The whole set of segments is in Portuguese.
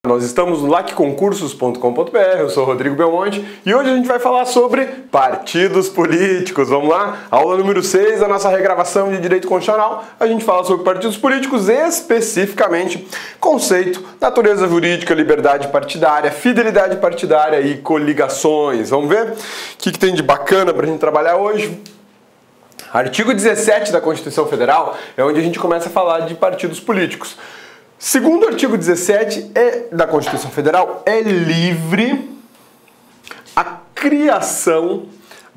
Nós estamos no lacconcursos.com.br, eu sou Rodrigo Belmonte e hoje a gente vai falar sobre partidos políticos. Vamos lá? Aula número 6 da nossa regravação de Direito Constitucional. A gente fala sobre partidos políticos, especificamente conceito, natureza jurídica, liberdade partidária, fidelidade partidária e coligações. Vamos ver o que tem de bacana para a gente trabalhar hoje? Artigo 17 da Constituição Federal é onde a gente começa a falar de partidos políticos. Segundo o artigo 17 da Constituição Federal, é livre a criação,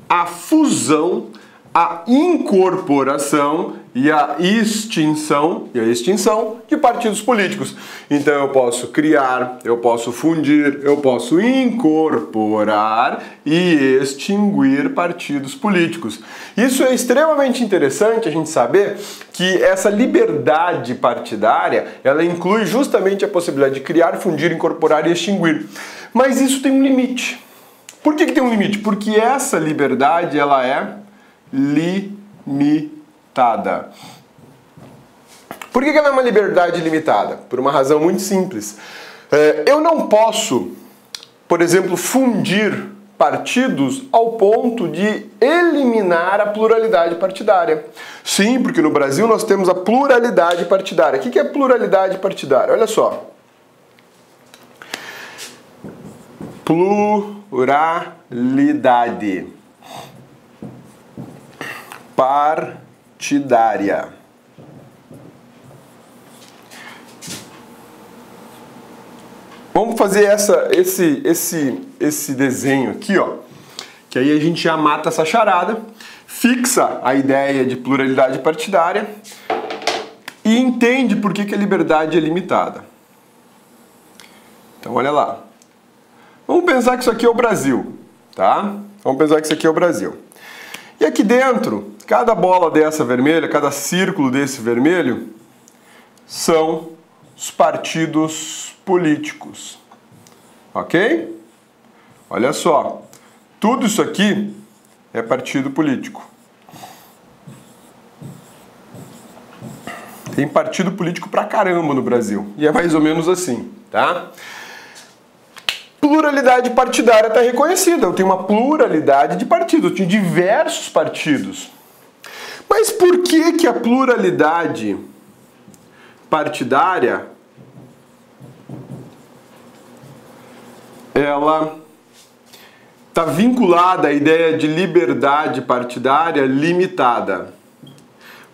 a fusão, a incorporação e a extinção de partidos políticos. Então eu posso criar, eu posso fundir, eu posso incorporar e extinguir partidos políticos. Isso é extremamente interessante a gente saber que essa liberdade partidária, ela inclui justamente a possibilidade de criar, fundir, incorporar e extinguir. Mas isso tem um limite. Por que tem um limite? Porque essa liberdade, ela é limitada. Por que ela é uma liberdade limitada? Por uma razão muito simples. Eu não posso, por exemplo, fundir partidos ao ponto de eliminar a pluralidade partidária. Sim, porque no Brasil nós temos a pluralidade partidária. O que é pluralidade partidária? Olha só. Pluralidade partidária. Vamos fazer esse desenho aqui, ó, que aí a gente já mata essa charada, fixa a ideia de pluralidade partidária e entende por que a liberdade é limitada. Então, olha lá. Vamos pensar que isso aqui é o Brasil, tá? Vamos pensar que isso aqui é o Brasil. E aqui dentro, cada bola dessa vermelha, cada círculo desse vermelho, são os partidos políticos. Ok? Olha só. Tudo isso aqui é partido político. Tem partido político pra caramba no Brasil. E é mais ou menos assim, tá? Pluralidade partidária está reconhecida. Eu tenho uma pluralidade de partidos, eu tenho diversos partidos. Mas por que a pluralidade partidária ela está vinculada à ideia de liberdade partidária limitada?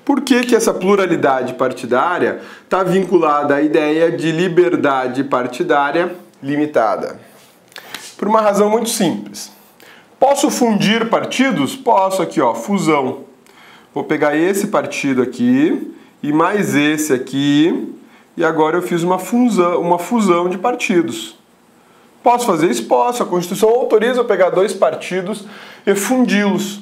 Por que essa pluralidade partidária está vinculada à ideia de liberdade partidária limitada? Por uma razão muito simples. Posso fundir partidos? Posso aqui, ó, fusão. Vou pegar esse partido aqui e mais esse aqui e agora eu fiz uma fusão de partidos. Posso fazer isso? Posso. A Constituição autoriza eu pegar dois partidos e fundi-los.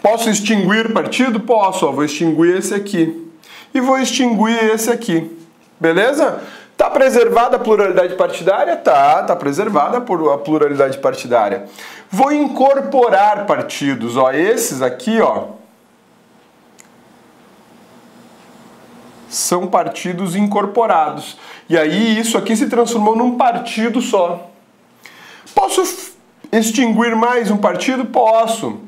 Posso extinguir partido? Posso. Ó, vou extinguir esse aqui e vou extinguir esse aqui. Beleza? Está preservada a pluralidade partidária? Tá preservada a pluralidade partidária. Vou incorporar partidos, ó, esses aqui, ó, são partidos incorporados. E aí isso aqui se transformou num partido só. Posso extinguir mais um partido? Posso.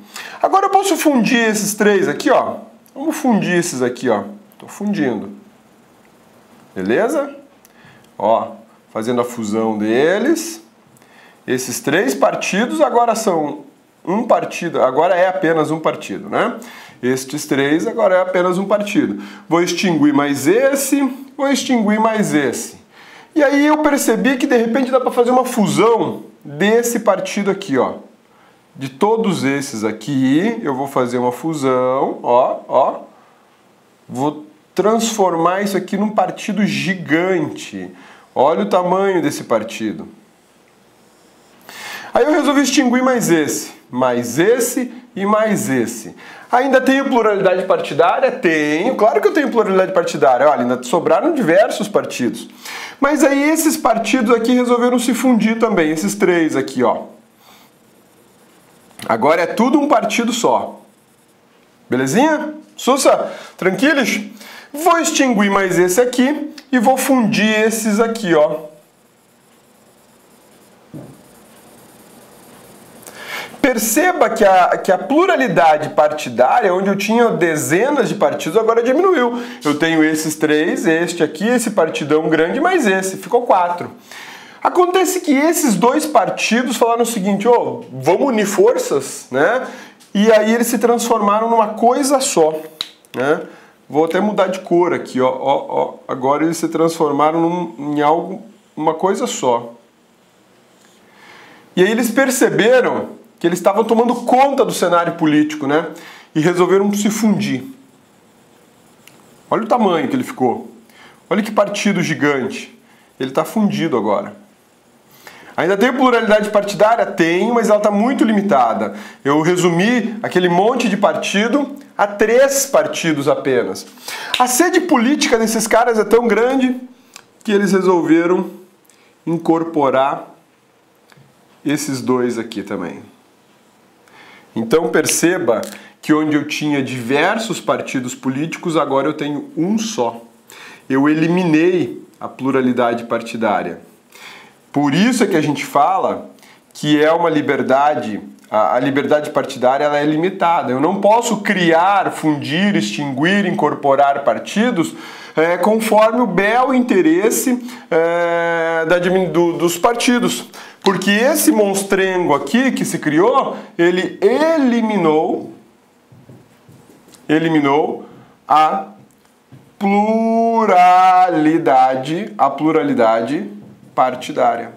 Agora eu posso fundir esses três aqui, ó. Vamos fundir esses aqui, ó. Estou fundindo. Beleza? Ó, fazendo a fusão deles. Esses três partidos agora são um partido, agora é apenas um partido, né? Estes três agora é apenas um partido. Vou extinguir mais esse, vou extinguir mais esse. E aí eu percebi que de repente dá para fazer uma fusão desse partido aqui, ó. De todos esses aqui, eu vou fazer uma fusão, ó. Vou transformar isso aqui num partido gigante. Olha o tamanho desse partido. Aí eu resolvi extinguir mais esse e mais esse. Ainda tenho pluralidade partidária? Tenho. Claro que eu tenho pluralidade partidária. Olha, ainda sobraram diversos partidos. Mas aí esses partidos aqui resolveram se fundir também. Esses três aqui, ó. Agora é tudo um partido só. Belezinha? Sussa? Tranquilos? Vou extinguir mais esse aqui e vou fundir esses aqui, ó. Perceba que a pluralidade partidária, onde eu tinha dezenas de partidos, agora diminuiu. Eu tenho esses três, este aqui, esse partidão grande, mais esse, ficou 4. Acontece que esses dois partidos falaram o seguinte, ó, vamos unir forças, né? E aí eles se transformaram numa coisa só, né? Vou até mudar de cor aqui, ó. Agora eles se transformaram em algo, uma coisa só. E aí eles perceberam que eles estavam tomando conta do cenário político, né? E resolveram se fundir. Olha o tamanho que ele ficou. Olha que partido gigante. Ele está fundido agora. Ainda tem pluralidade partidária? Tenho, mas ela está muito limitada. Eu resumi aquele monte de partido a 3 partidos apenas. A sede política desses caras é tão grande que eles resolveram incorporar esses dois aqui também. Então perceba que onde eu tinha diversos partidos políticos, agora eu tenho um só. Eu eliminei a pluralidade partidária. Por isso é que a gente fala que é uma liberdade, a liberdade partidária ela é limitada. Eu não posso criar, fundir, extinguir, incorporar partidos conforme o bel interesse dos partidos. Porque esse monstrengo aqui que se criou, ele eliminou a pluralidade partidária.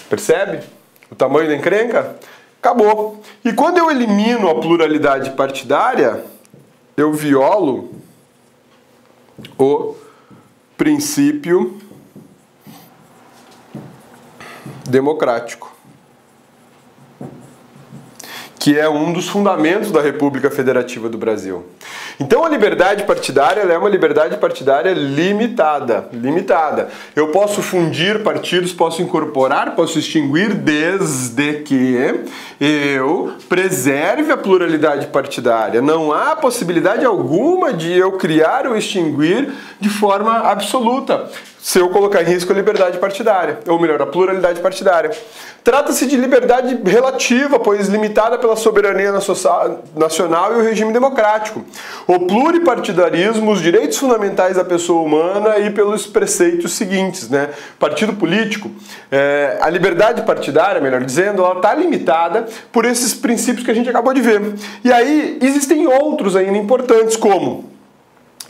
Percebe o tamanho da encrenca? Acabou. E quando eu elimino a pluralidade partidária, eu violo o princípio democrático, que é um dos fundamentos da República Federativa do Brasil. Então a liberdade partidária ela é uma liberdade partidária limitada. Eu posso fundir partidos, posso incorporar, posso extinguir, desde que eu preserve a pluralidade partidária. Não há possibilidade alguma de eu criar ou extinguir de forma absoluta, se eu colocar em risco a liberdade partidária, ou melhor, a pluralidade partidária. Trata-se de liberdade relativa, pois limitada pela soberania nacional e o regime democrático. O pluripartidarismo, os direitos fundamentais da pessoa humana e pelos preceitos seguintes, né? Partido político, a liberdade partidária, melhor dizendo, ela está limitada por esses princípios que a gente acabou de ver. E aí existem outros ainda importantes, como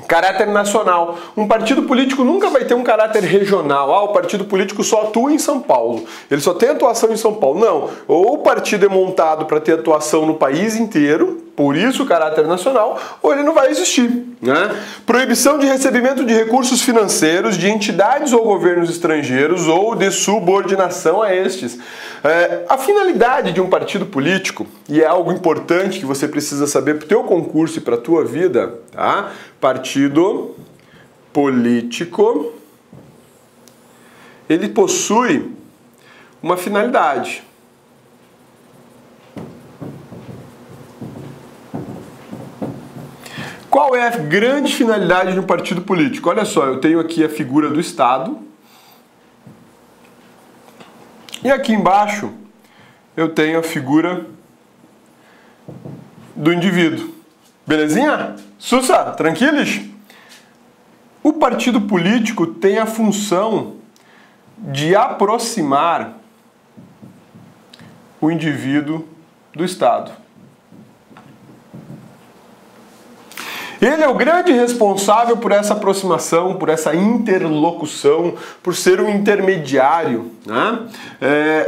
caráter nacional. Um partido político nunca vai ter um caráter regional. O partido político só atua em São Paulo. Ele só tem atuação em São Paulo. Não. Ou o partido é montado para ter atuação no país inteiro, por isso o caráter nacional, ou ele não vai existir, né? Proibição de recebimento de recursos financeiros de entidades ou governos estrangeiros ou de subordinação a estes. A finalidade de um partido político, e é algo importante que você precisa saber para o teu concurso e para a tua vida, tá? Partido político, ele possui uma finalidade. Qual é a grande finalidade de um partido político? Olha só, eu tenho aqui a figura do Estado. E aqui embaixo eu tenho a figura do indivíduo. Belezinha? Sussa, tranquilos? O partido político tem a função de aproximar o indivíduo do Estado. Ele é o grande responsável por essa aproximação, por essa interlocução, por ser um intermediário, né?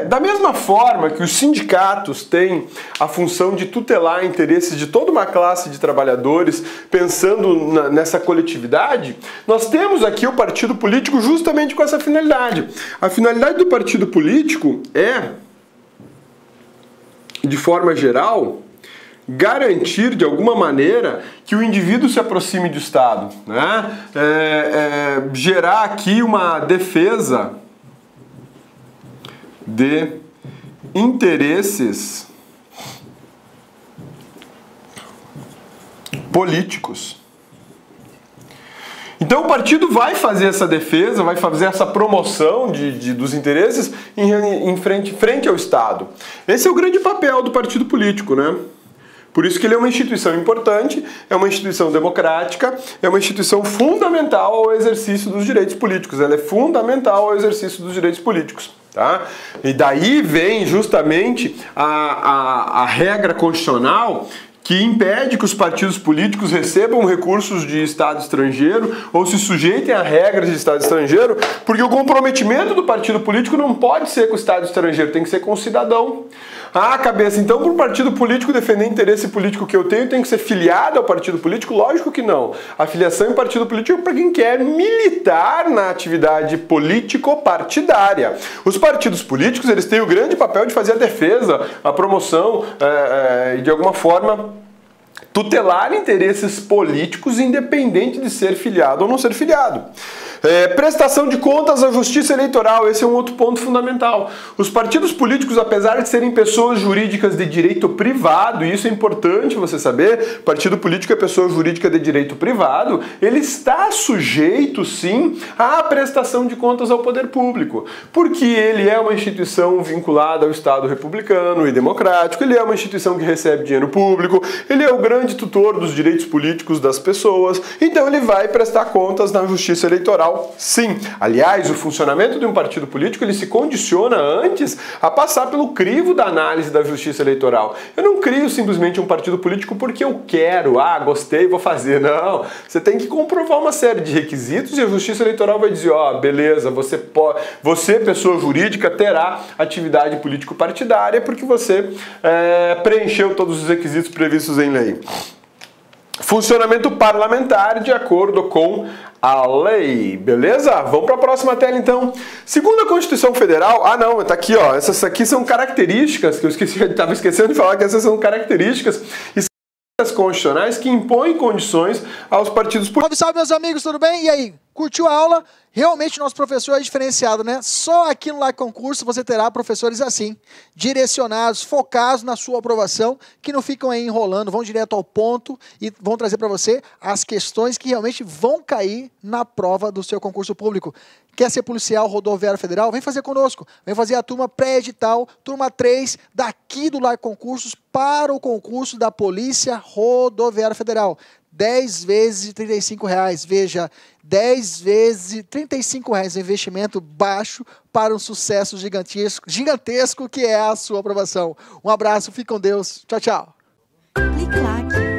Da mesma forma que os sindicatos têm a função de tutelar interesses de toda uma classe de trabalhadores, pensando nessa coletividade, nós temos aqui o partido político justamente com essa finalidade. A finalidade do partido político é, de forma geral, garantir de alguma maneira que o indivíduo se aproxime do Estado, né? Gerar aqui uma defesa de interesses políticos. Então o partido vai fazer essa defesa, vai fazer essa promoção dos interesses em frente ao Estado. Esse é o grande papel do partido político, né? Por isso que ele é uma instituição importante, é uma instituição democrática, é uma instituição fundamental ao exercício dos direitos políticos. Ela é fundamental ao exercício dos direitos políticos. Tá? E daí vem justamente a regra constitucional que impede que os partidos políticos recebam recursos de Estado estrangeiro ou se sujeitem a regras de Estado estrangeiro, porque o comprometimento do partido político não pode ser com o Estado estrangeiro, tem que ser com o cidadão. Ah, cabeça, então para o partido político defender interesse político que eu tenho, tem que ser filiado ao partido político? Lógico que não. A filiação em partido político é para quem quer militar na atividade político-partidária. Os partidos políticos, eles têm o grande papel de fazer a defesa, a promoção e de alguma forma tutelar interesses políticos independente de ser filiado ou não ser filiado. Prestação de contas à justiça eleitoral, esse é um outro ponto fundamental. Os partidos políticos, apesar de serem pessoas jurídicas de direito privado, e isso é importante você saber, partido político é pessoa jurídica de direito privado, ele está sujeito, sim, à prestação de contas ao poder público, porque ele é uma instituição vinculada ao Estado republicano e democrático, ele é uma instituição que recebe dinheiro público, ele é o grande tutor dos direitos políticos das pessoas, então ele vai prestar contas na justiça eleitoral. Sim. Aliás, o funcionamento de um partido político ele se condiciona antes a passar pelo crivo da análise da justiça eleitoral. Eu não crio simplesmente um partido político porque eu quero, gostei, vou fazer. Não. Você tem que comprovar uma série de requisitos e a justiça eleitoral vai dizer, beleza, você, pessoa jurídica, terá atividade político-partidária porque você preencheu todos os requisitos previstos em lei. Funcionamento parlamentar de acordo com a lei, beleza? Vamos para a próxima tela então. Segundo a Constituição Federal, tá aqui, essas aqui são características, que eu estava esquecendo de falar que essas são características constitucionais que impõem condições aos partidos políticos. Salve, meus amigos, tudo bem? E aí, curtiu a aula? Realmente nosso professor é diferenciado, né? Só aqui no Like Concurso você terá professores assim, direcionados, focados na sua aprovação, que não ficam aí enrolando, vão direto ao ponto e vão trazer para você as questões que realmente vão cair na prova do seu concurso público. Quer ser policial rodoviário federal? Vem fazer conosco. Vem fazer a turma pré-edital, turma 3, daqui do Like Concursos para o concurso da Polícia Rodoviária Federal. 10 vezes de R$35. Veja, 10 vezes de R$35, investimento baixo para um sucesso gigantesco que é a sua aprovação. Um abraço, fique com Deus. Tchau, tchau. Clique like.